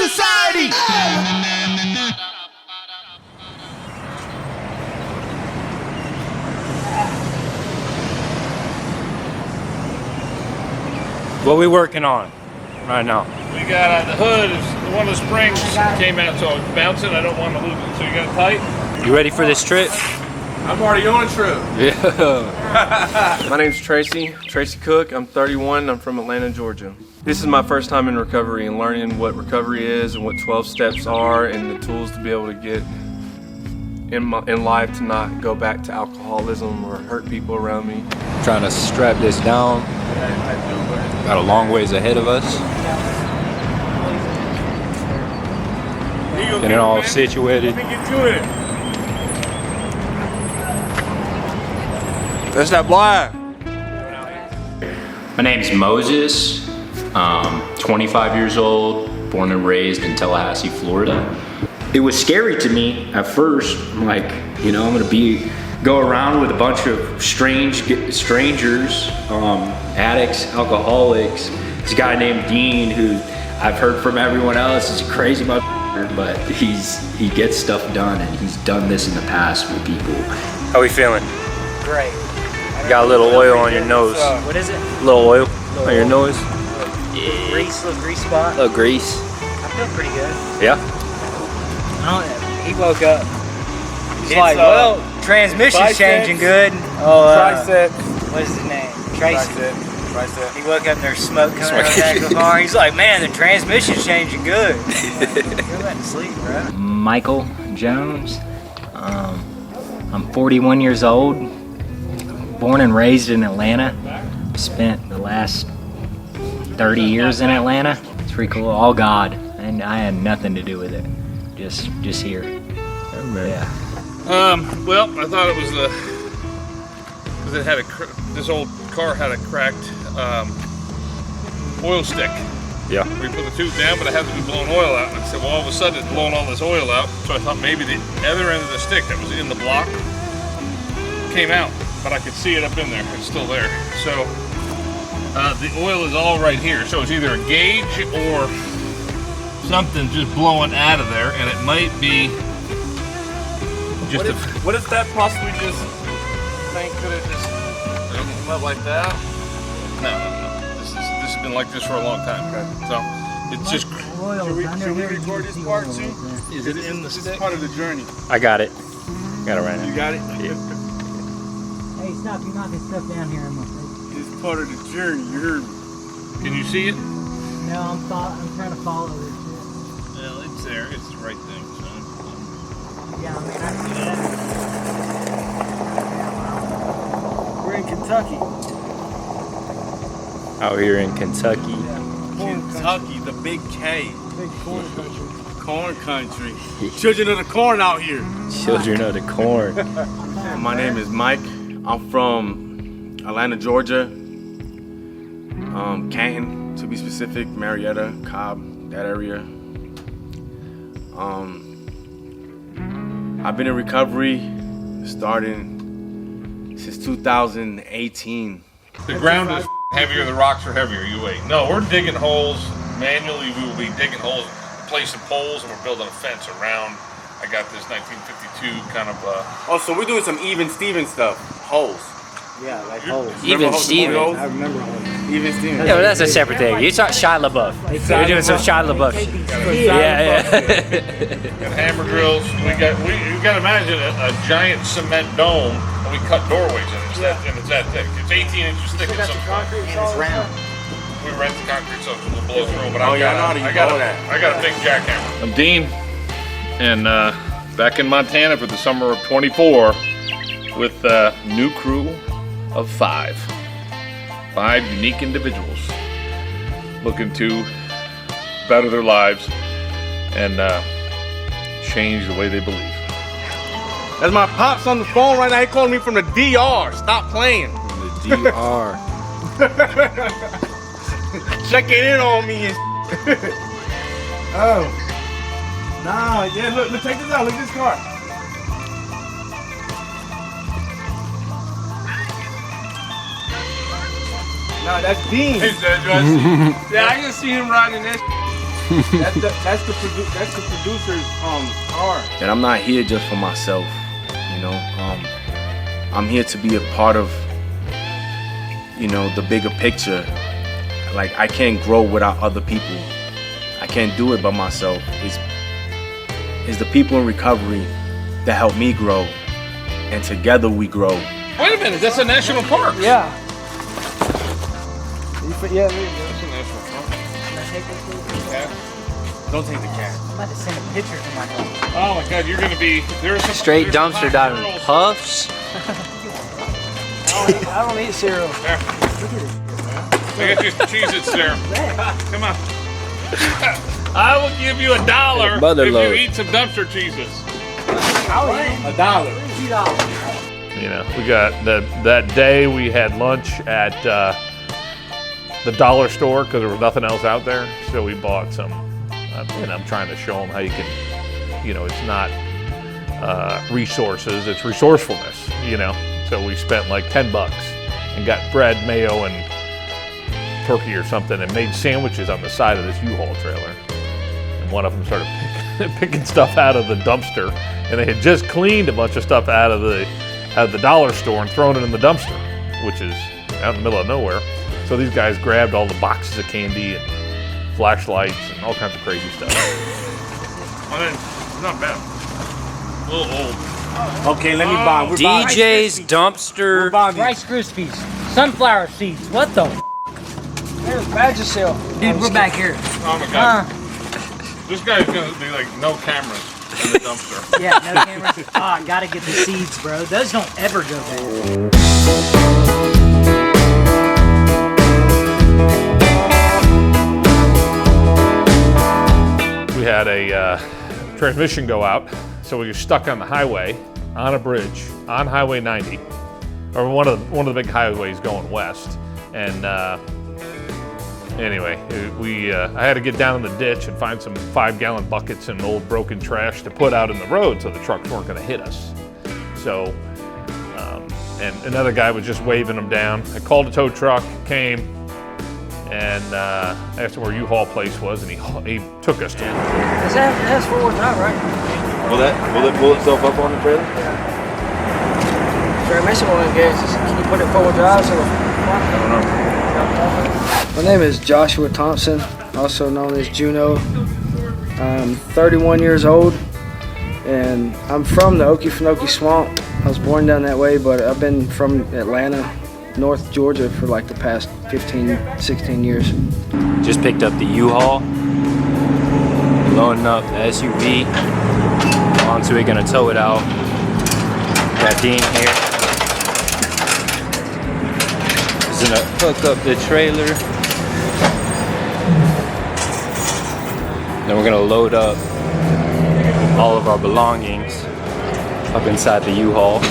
society. What we working on right now? We got the hood, one of the springs came out, so it's bouncing. I don't want to lose it, so you got it tight. You ready for this trip? I'm already on a trip. Yeah. My name's Tracy Cook. I'm 31. I'm from Atlanta, Georgia. This is my first time in recovery and learning what recovery is and what 12 steps are and the tools to be able to get in life to not go back to alcoholism or hurt people around me. Trying to strap this down. Got a long ways ahead of us. Getting it all situated. Let me get to it. That's that black. My name's Moses, 25 years old, born and raised in Tallahassee, Florida. It was scary to me at first. I'm like, you know, I'm gonna go around with a bunch of strangers, addicts, alcoholics. There's a guy named Dean who I've heard from everyone else is a crazy motherfucker, but he gets stuff done, and he's done this in the past with people. How we feeling? Great. You got a little oil on your nose. What is it? A little oil on your nose. Little grease spot. A little grease. I feel pretty good. Yeah. He woke up. He's like, well, transmission's changing good. Tricep. What's his name? Tracy. Tricep. He woke up and there's smoke coming out of the back of the car. He's like, man, the transmission's changing good. You're letting sleep, bro. Michael Jones. I'm 41 years old. Born and raised in Atlanta. Spent the last 30 years in Atlanta. It's pretty cool. All God, and I had nothing to do with it. Just here. Yeah. Well, I thought it was because it had this old car had a cracked oil stick. Yeah. We put the tube down, but it had to be blowing oil out. And I said, well, all of a sudden it's blowing all this oil out. So I thought maybe the other end of the stick that was in the block came out, but I could see it up in there. It's still there. So the oil is all right here. So it's either a gauge or something just blowing out of there, and it might be just What if that possibly just thing could have just come up like that? No. This has been like this for a long time. So it's just. Should we record this part too? Is it in the This stick? is part of the journey. I got it. Got it right now. You got it? Hey, stop! You're knocking stuff down here in my face. It's part of the journey. You heard me. Can you see it? No, I'm trying to follow this shit. Well, it's there. It's the right thing. So. Yeah, I mean, I see that. We're in Kentucky. Out here in Kentucky. Kentucky, the big K. Big corn country. Corn country. Children of the corn out here. Children of the corn. My name is Mike. I'm from Atlanta, Georgia. Canton, to be specific, Marietta, Cobb, that area. I've been in recovery starting since 2018. The ground is heavier. The rocks are heavier. You wait. No, we're digging holes manually. We will be digging holes, placing poles, and we're building a fence around. I got this 1952 kind of. Oh, so we're doing some even Steven stuff. Holes. Yeah, like holes. Even Steven. I remember holes. Even Steven. Yeah, but that's a separate thing. You talk Shia LaBeouf. We're doing some Shia LaBeouf. Yeah. And hammer drills. We got to imagine a giant cement dome, and we cut doorways in it. And it's that thick. It's 18 inches thick at some point. And it's round. We rent the concrete so it'll blow through. But Oh, yeah, I know how you blow that. I got a big jackhammer. I'm Dean, and back in Montana for the summer of 24 with a new crew of 5 unique individuals looking to better their lives and change the way they believe. That's my pops on the phone right now. He calling me from the DR. Stop playing. The DR. Checking in on me and oh. Nah, yeah, look, check this out. Look at this car. Nah, that's Dean. Hey, yeah, I can see him riding this. That's the producer's car. And I'm not here just for myself, you know. I'm here to be a part of, you know, the bigger picture. Like, I can't grow without other people. I can't do it by myself. It's the people in recovery that help me grow, and together we grow. Wait a minute, that's a national park. Yeah. Yeah, That's a national park. Don't take the cat. I'm about to send a picture to my dog. Oh my God, you're gonna be there's some Straight there's some dumpster hot diving. girls. Puffs. I don't eat cereal. I got you some Cheez-Its there. Come on. I will give you $1 Mother if load. you eat some dumpster Cheez-Its. $1. You know, we got that day we had lunch at the dollar store because there was nothing else out there. So we bought some, and I'm trying to show them how you can, you know, it's not resources, it's resourcefulness, you know. So we spent like $10 and got bread, mayo, and turkey or something, and made sandwiches on the side of this U-Haul trailer. And one of them started picking stuff out of the dumpster, and they had just cleaned a bunch of stuff out of the dollar store and thrown it in the dumpster, which is out in the middle of nowhere. So these guys grabbed all the boxes of candy and flashlights and all kinds of crazy stuff. It's not bad. A little old. Okay, let me buy. We're buying DJ's dumpster. Rice Krispies, sunflower seeds. What the? There's Vagisil. Dude, we're back here. Oh my God. This guy's gonna be like no cameras in the dumpster. Yeah, no cameras. I gotta get the seeds, bro. Those don't ever go bad. We had a transmission go out, so we were stuck on the highway, on a bridge, on Highway 90, or one of the big highways going west. And anyway, I had to get down in the ditch and find some 5-gallon buckets and old broken trash to put out in the road so the trucks weren't going to hit us. So, and another guy was just waving them down. I called a tow truck, came, and asked him where U-Haul place was, and he took us to it. That's 4-wheel drive, right? Will it pull itself up on the trailer? Transmission won't engage. Can you put it 4-wheel drive? I don't know. My name is Joshua Thompson, also known as Juno. I'm 31 years old, and I'm from the Okefenokee Swamp. I was born down that way, but I've been from Atlanta, North Georgia for like the past 15, 16 years. Just picked up the U-Haul, loading up the SUV onto it, gonna tow it out. Got Dean here. He's gonna hook up the trailer. Then we're gonna load up all of our belongings up inside the U-Haul.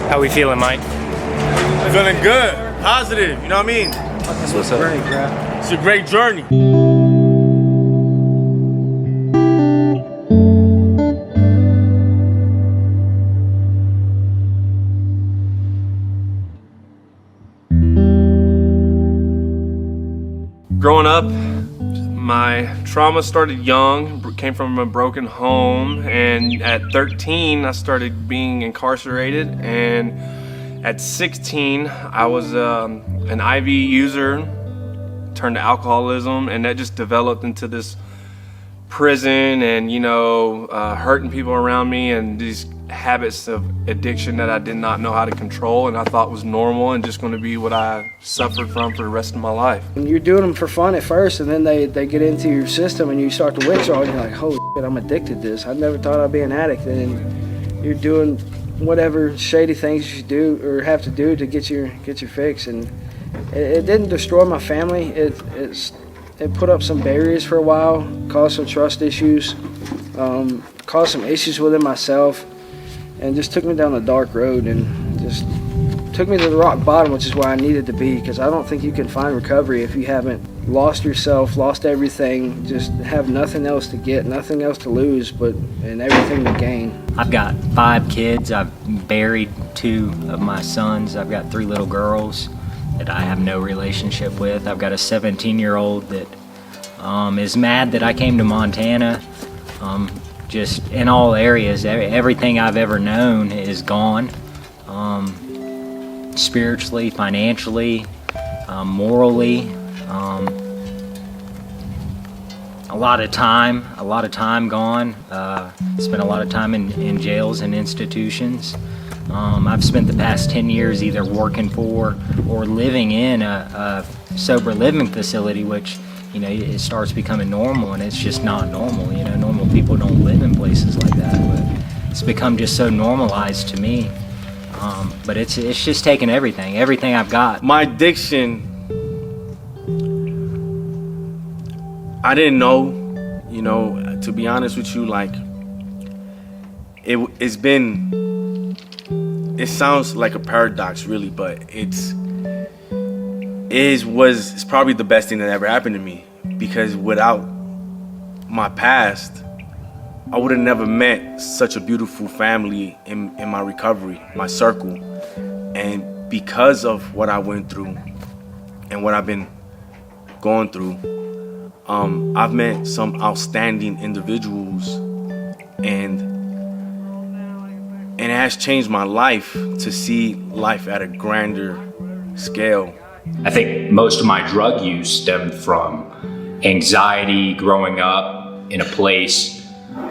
How we feeling, Mike? Feeling good, positive. You know what I mean? That's what's up. It's a great journey. Growing up, my trauma started young, came from a broken home, and at 13 I started being incarcerated, and at 16 I was an IV user, turned to alcoholism, and that just developed into this prison and, you know, hurting people around me and these habits of addiction that I did not know how to control and I thought was normal and just going to be what I suffered from for the rest of my life. And you're doing them for fun at first, and then they get into your system and you start to withdraw, and you're like, holy shit, I'm addicted to this. I never thought I'd be an addict. And you're doing whatever shady things you do or have to do to get your fix. And it didn't destroy my family. It put up some barriers for a while, caused some trust issues, caused some issues within myself, and just took me down a dark road and just took me to the rock bottom, which is where I needed to be, because I don't think you can find recovery if you haven't lost yourself, lost everything, just have nothing else to get, nothing else to lose, and everything to gain. I've got 5 kids. I've buried 2 of my sons. I've got 3 little girls. that I have no relationship with. I've got a 17-year-old that is mad that I came to Montana. Just in all areas, everything I've ever known is gone. Spiritually, financially, morally. A lot of time gone. Spent a lot of time in jails and institutions. I've spent the past 10 years either working for or living in a sober living facility, which, you know, it starts becoming normal, and it's just not normal. You know, normal people don't live in places like that, but it's become just so normalized to me. But it's just taken everything I've got. My addiction, I didn't know, you know, to be honest with you, like, it's sounds like a paradox, really, but it's probably the best thing that ever happened to me, because without my past, I would have never met such a beautiful family in my recovery, my circle. And because of what I went through and what I've been going through, I've met some outstanding individuals, and it has changed my life to see life at a grander scale. I think most of my drug use stemmed from anxiety growing up in a place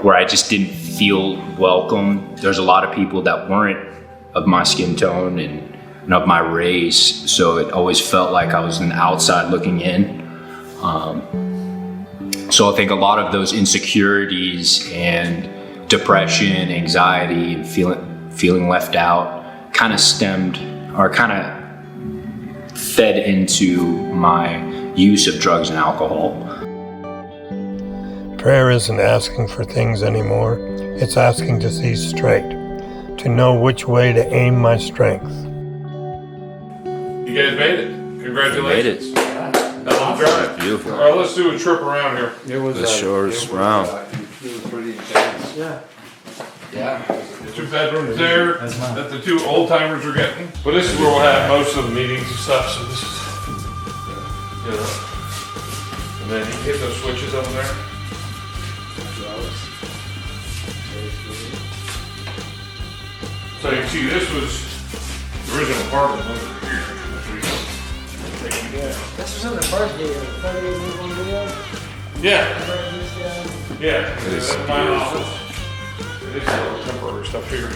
where I just didn't feel welcome. There's a lot of people that weren't of my skin tone and of my race, so it always felt like I was an outside looking in. So I think a lot of those insecurities and depression, anxiety, and feeling left out kind of fed into my use of drugs and alcohol. Prayer isn't asking for things anymore. It's asking to see straight, to know which way to aim my strength. You guys made it. Congratulations. Made it. That long drive. Beautiful. All right, let's do a trip around here. The shortest round. Yeah. 2 bedrooms there that the 2 old timers are getting. But this is where we'll have most of the meetings and stuff. So this is, you know. And then you can hit those switches over there. So you can see this was the original apartment over here. This was in the first video. Yeah. Yeah. It is That's my office. It's a little temporary stuff here.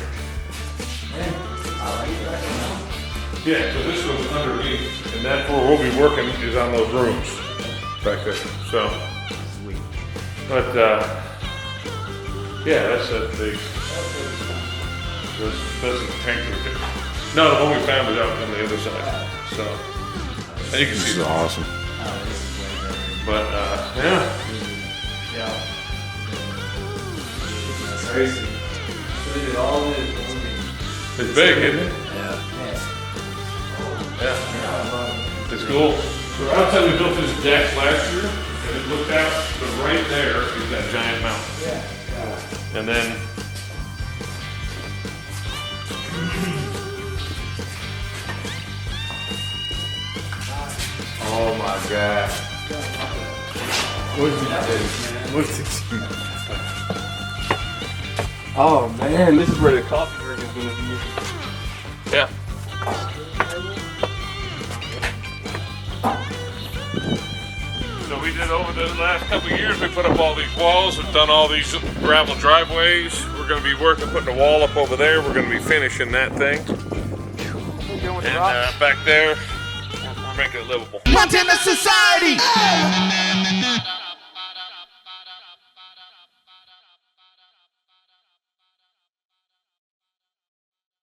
Yeah, so this was underneath, and that's where we'll be working, is on those rooms back there. So, but yeah, that's a big. That's the tank. No, the one we found was out on the other side. So, and you can see This is that. awesome. But yeah. Crazy. It's big, isn't it? Yeah. It's cool. So outside we built this deck last year, and it looked out, but right there is that giant mountain. And then Oh my God. What's it? Oh man, this is where the coffee drink is gonna be. yeah. So we did over the last couple of years, we put up all these walls, we've done all these gravel driveways. We're going to be working, putting a wall up over there. We're going to be finishing that thing. And back there, we're making it livable. Montana Society!